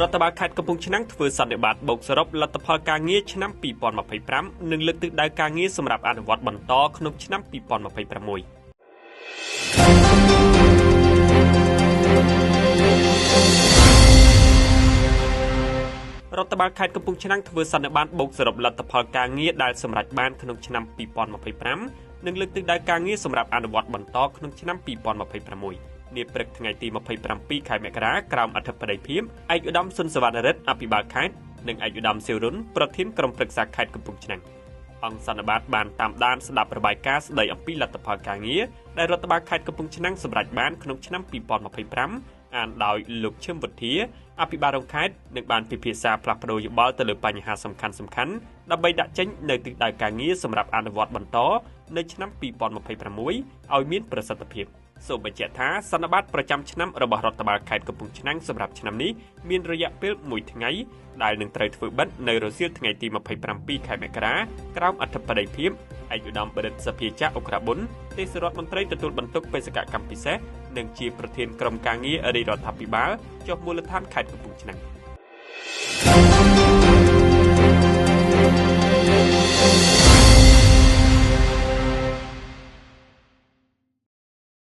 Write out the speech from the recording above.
រដ្ឋបាលខេត្តកំពង់ឆ្នាំងធ្វើសន្និបាតបូកសរុបលទ្ធផលការងារឆ្នាំ2025និងលើកទិសដៅការងារសម្រាប់អនុវត្តបន្តក្នុងឆ្នាំ2026រដ្ឋបាលខេត្តកំពង់ឆ្នាំងធ្វើសន្និបាតបូកសរុបលទ្ធផលការងារដែលសម្រេចបានក្នុងឆ្នាំ2025និងលើកទិសដៅការងារសម្រាប់អនុវត្តបន្តក្នុងឆ្នាំ2026នាព្រឹកថ្ងៃទី27ខែមករាក្រោមអធិបតីភាពឯកឧត្តមសុនសវណ្ណរិទ្ធអភិបាលខេត្តនិងឯកឧត្តមសៀវរុនប្រធានក្រុមប្រឹក្សាខេត្តកំពង់ឆ្នាំងអង្គសន្និបាតបានតាមដានស្ដាប់របាយការណ៍ស្ដីអំពីលទ្ធផលការងារដែលរដ្ឋបាលខេត្តកំពង់ឆ្នាំងសម្រេចបានក្នុងឆ្នាំ2025អានដោយលោកឈឹមវុធាអភិបាលរងខេត្តនឹងបានពិភាក្សាផ្លាស់ប្ដូរយោបល់ទៅលើបញ្ហាសំខាន់ៗដើម្បីដាក់ចេញនៅទិសដៅការងារសម្រាប់អនុវត្តបន្តនៅឆ្នាំ2026ឲ្យមានប្រសិទ្ធភាពសូមបញ្ជាក់ថាសន្និបាតប្រចាំឆ្នាំរបស់រដ្ឋបាលខេត្តកំពង់ឆ្នាំងសម្រាប់ឆ្នាំនេះមានរយៈពេល1ថ្ងៃដែលនឹងត្រូវធ្វើបិទនៅរសៀលថ្ងៃទី27ខែមករាក្រោមអធិបតីភាពឯកឧត្តមបរិទ្ធសភាចាក់អុក្រាប៊ុនទេសរដ្ឋមន្ត្រីទទួលបន្ទុកបេសកកម្មពិសេសនិងជាប្រធានក្រុមការងាររាជរដ្ឋាភិបាលចុះមូលដ្ឋានខេត្តកំពង់ឆ្នាំង